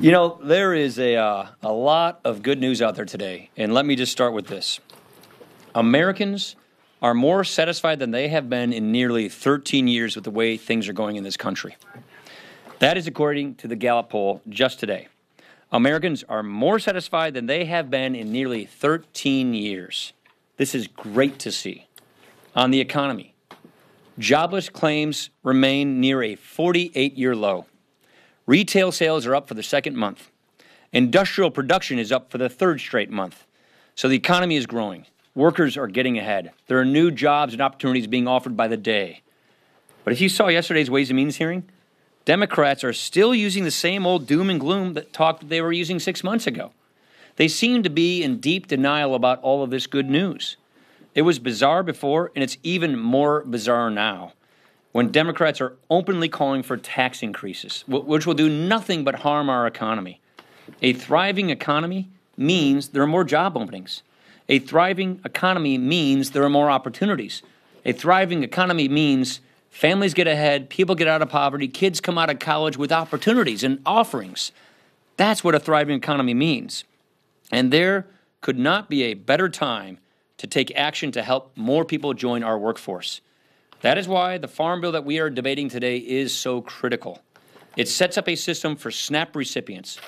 You know, there is a lot of good news out there today, and let me just start with this. Americans are more satisfied than they have been in nearly 13 years with the way things are going in this country. That is according to the Gallup poll just today. Americans are more satisfied than they have been in nearly 13 years. This is great to see. On the economy, jobless claims remain near a 48-year low. Retail sales are up for the second month. Industrial production is up for the third straight month. So the economy is growing. Workers are getting ahead. There are new jobs and opportunities being offered by the day. But if you saw yesterday's Ways and Means hearing, Democrats are still using the same old doom and gloom that talk they were using 6 months ago. They seem to be in deep denial about all of this good news. It was bizarre before, and it's even more bizarre now, when Democrats are openly calling for tax increases, which will do nothing but harm our economy. A thriving economy means there are more job openings. A thriving economy means there are more opportunities. A thriving economy means families get ahead, people get out of poverty, kids come out of college with opportunities and offerings. That's what a thriving economy means. And there could not be a better time to take action to help more people join our workforce. That is why the farm bill that we are debating today is so critical. It sets up a system for SNAP recipients,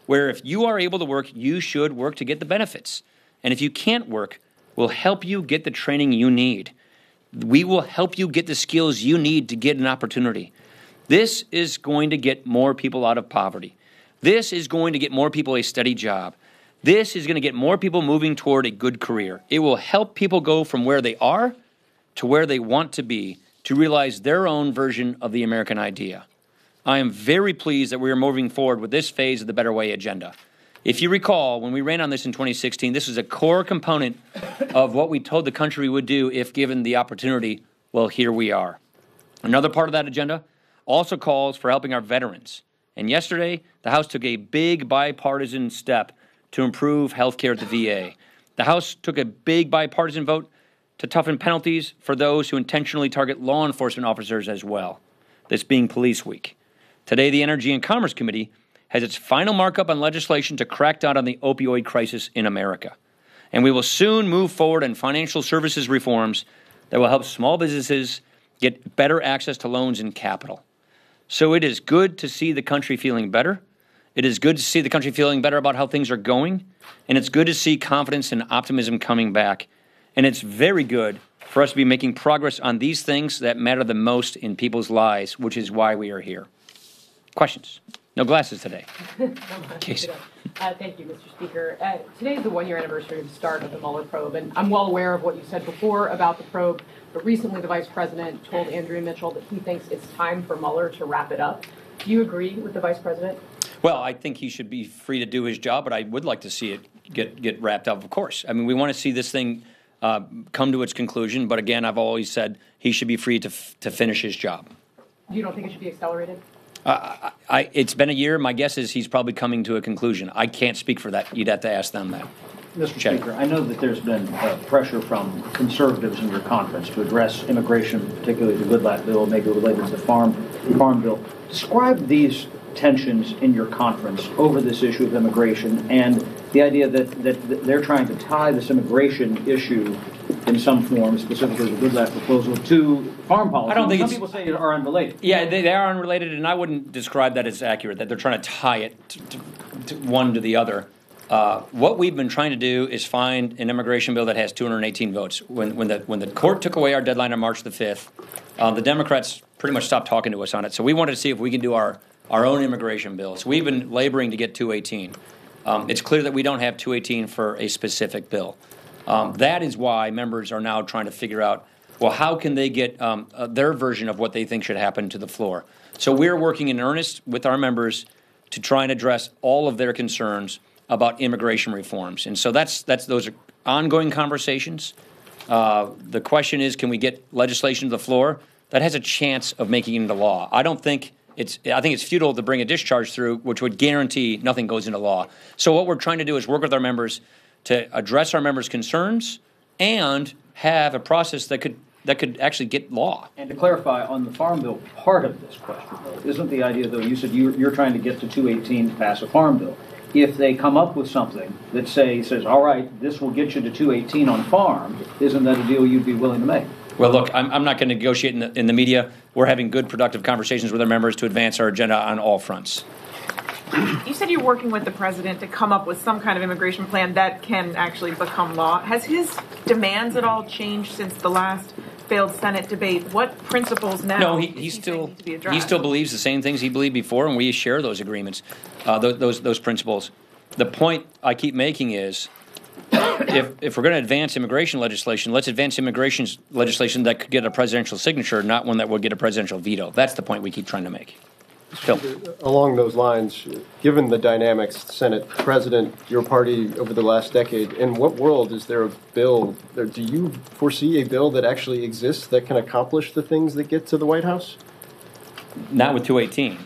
where if you are able to work, you should work to get the benefits. And if you can't work, we'll help you get the training you need. We will help you get the skills you need to get an opportunity. This is going to get more people out of poverty. This is going to get more people a steady job. This is going to get more people moving toward a good career. It will help people go from where they are to where they want to be, to realize their own version of the American idea. I am very pleased that we are moving forward with this phase of the Better Way agenda. If you recall, when we ran on this in 2016, this was a core component of what we told the country we would do if given the opportunity. Well, here we are. Another part of that agenda also calls for helping our veterans. And yesterday, the House took a big bipartisan step to improve health care at the VA. The House took a big bipartisan vote to toughen penalties for those who intentionally target law enforcement officers as well, this being Police Week. Today, the Energy and Commerce Committee has its final markup on legislation to crack down on the opioid crisis in America. And we will soon move forward on financial services reforms that will help small businesses get better access to loans and capital. So it is good to see the country feeling better. It is good to see the country feeling better about how things are going. And it's good to see confidence and optimism coming back. And it's very good for us to be making progress on these things that matter the most in people's lives, which is why we are here. Questions? No glasses today. Thank you, Mr. Speaker. Today is the one-year anniversary of the start of the Muller probe, and I'm well aware of what you said before about the probe, but recently the Vice President told Andrea Mitchell that he thinks it's time for Mueller to wrap it up. Do you agree with the Vice President? Well, I think he should be free to do his job, but I would like to see it get wrapped up, of course. I mean, we want to see this thing come to its conclusion, but again, I've always said he should be free to finish his job. You don't think it should be accelerated? It's been a year. My guess is he's probably coming to a conclusion. I can't speak for that. You'd have to ask them that. Mr. Speaker, I know that there's been pressure from conservatives in your conference to address immigration, particularly the Goodlatte bill, maybe related to the farm bill. Describe these tensions in your conference over this issue of immigration and the idea that they're trying to tie this immigration issue in some form, specifically the Goodlatte proposal, to farm policy. I don't think some people say are unrelated. Yeah, they are unrelated, and I wouldn't describe that as accurate, that they're trying to tie it to one to the other. What we've been trying to do is find an immigration bill that has 218 votes. When the court took away our deadline on March the 5th, the Democrats pretty much stopped talking to us on it. So we wanted to see if we can do our own immigration bill. So we've been laboring to get 218. It's clear that we don't have 218 for a specific bill. That is why members are now trying to figure out, well, how can they get their version of what they think should happen to the floor? So we're working in earnest with our members to try and address all of their concerns about immigration reforms. And so those are ongoing conversations. The question is, can we get legislation to the floor that has a chance of making it into law? I think it's futile to bring a discharge through, which would guarantee nothing goes into law. So what we're trying to do is work with our members to address our members' concerns and have a process that could actually get law. And to clarify, on the Farm Bill part of this question, though, isn't the idea, though, you said you're trying to get to 218 to pass a Farm Bill. If they come up with something that says, all right, this will get you to 218 on farm, isn't that a deal you'd be willing to make? Well, look, I'm not going to negotiate in the media. We're having good, productive conversations with our members to advance our agenda on all fronts. You said you're working with the president to come up with some kind of immigration plan that can actually become law. Has his demands at all changed since the last failed Senate debate? What principles now? No, he still believes the same things he believed before, and we share those agreements, those principles. The point I keep making is, if we're going to advance immigration legislation, let's advance immigration legislation that could get a presidential signature, not one that would get a presidential veto. That's the point we keep trying to make. Phil. Along those lines, given the dynamics, Senate President, your party over the last decade, in what world is there a bill, or do you foresee a bill that actually exists that can accomplish the things that get to the White House? Not with 218.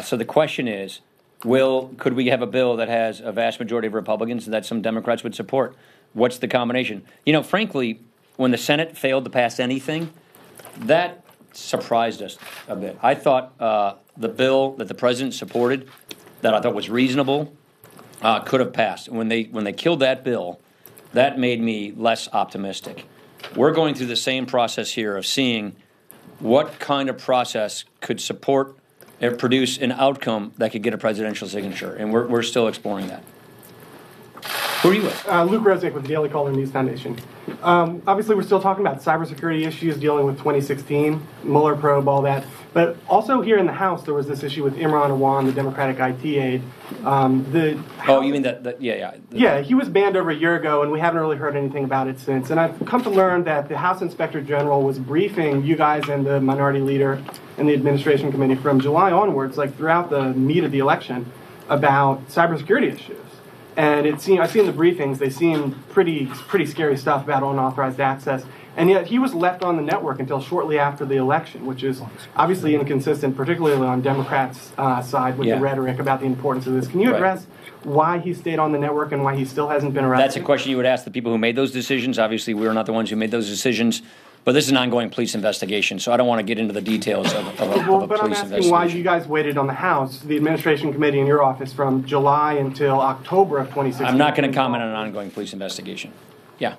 So the question is, could we have a bill that has a vast majority of Republicans that some Democrats would support? What's the combination? Frankly, when the Senate failed to pass anything, that surprised us a bit. I thought the bill that the president supported, that I thought was reasonable, could have passed. When they killed that bill, that made me less optimistic. We're going through the same process here of seeing what kind of process could support and produce an outcome that could get a presidential signature, and we're still exploring that. Who are you with? Luke Resnick with the Daily Caller News Foundation. Obviously, we're still talking about cybersecurity issues dealing with 2016, Muller probe, all that. But also here in the House, there was this issue with Imran Awan, the Democratic IT aide. You mean that? Yeah. Yeah, he was banned over a year ago, and we haven't really heard anything about it since. And I've come to learn that the House Inspector General was briefing you guys and the minority leader and the administration committee from July onwards, like throughout the meat of the election, about cybersecurity issues. And I've seen the briefings, they seem pretty scary stuff about unauthorized access. And yet he was left on the network until shortly after the election, which is obviously inconsistent, particularly on Democrats' side with the rhetoric about the importance of this. Can you address why he stayed on the network and why he still hasn't been arrested? That's a question you would ask the people who made those decisions. Obviously, we were not the ones who made those decisions. But this is an ongoing police investigation, so I don't want to get into the details of a police investigation. But I'm asking why you guys waited on the House, the administration committee in your office, from July until October of 2016. I'm not going to comment on an ongoing police investigation. Yeah.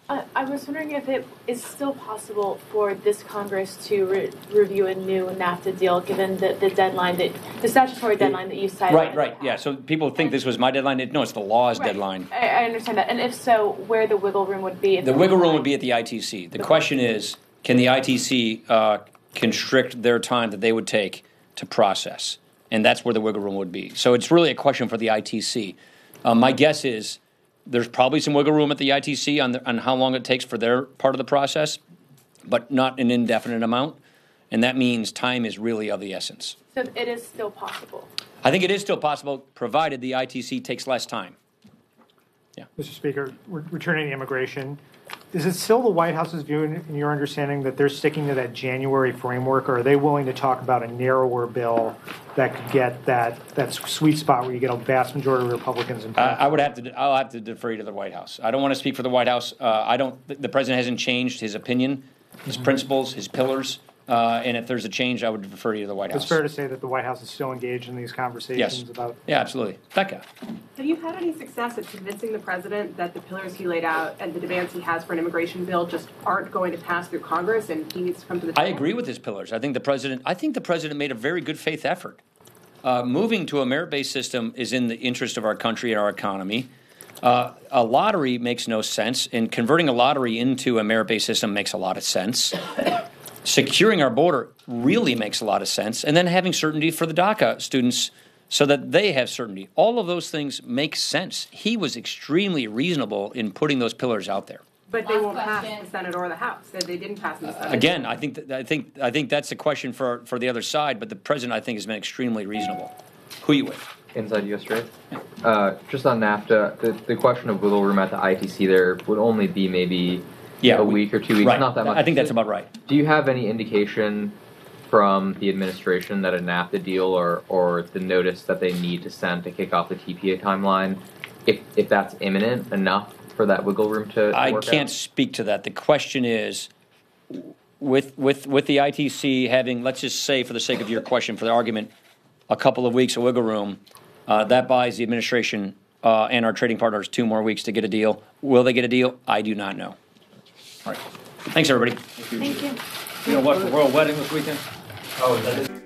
I was wondering if it is still possible for this Congress to review a new NAFTA deal, given the deadline, the statutory deadline that you cited. Right. Yeah. So people think this was my deadline. No, it's the law's deadline. I understand that. And if so, where the wiggle room would be? The wiggle room would be at the ITC. The question is, can the ITC constrict their time that they would take to process? And that's where the wiggle room would be. So it's really a question for the ITC. My guess is there's probably some wiggle room at the ITC on how long it takes for their part of the process, but not an indefinite amount. And that means time is really of the essence. So it is still possible? I think it is still possible, provided the ITC takes less time. Yeah. Mr. Speaker, returning to immigration, is it still the White House's view, in your understanding, that they're sticking to that January framework, or are they willing to talk about a narrower bill that could get that sweet spot where you get a vast majority of Republicans in place? I'll have to defer you to the White House. I don't want to speak for the White House. The president hasn't changed his opinion, his principles, his pillars. And if there's a change, I would defer you to the White House. It's fair to say that the White House is still engaged in these conversations about... Yeah, absolutely. Becca. Have you had any success at convincing the president that the pillars he laid out and the demands he has for an immigration bill just aren't going to pass through Congress and he needs to come to the table? I agree with his pillars. I think the president made a very good faith effort. Moving to a merit-based system is in the interest of our country and our economy. A lottery makes no sense, and converting a lottery into a merit-based system makes a lot of sense. Securing our border really makes a lot of sense, and then having certainty for the DACA students so that they have certainty. All of those things make sense. He was extremely reasonable in putting those pillars out there. But they won't pass the Senate or the House. They didn't pass in the Senate. Again, I think that's a question for the other side, but the president, I think, has been extremely reasonable. Who are you with? Inside U.S. Trade. Just on NAFTA, the question of wiggle room at the ITC there would only be maybe a week or 2 weeks, right. Not that much. I think that's about right. Do you have any indication from the administration that a NAFTA deal or the notice that they need to send to kick off the TPA timeline, if that's imminent enough for that wiggle room to I work can't out? speak to that. The question is, with the ITC having, let's just say, for the sake of your question, for the argument, a couple of weeks of wiggle room, that buys the administration and our trading partners 2 more weeks to get a deal. Will they get a deal? I do not know. All right. Thanks, everybody. Thank you. You know what? The royal wedding this weekend? Oh, that is.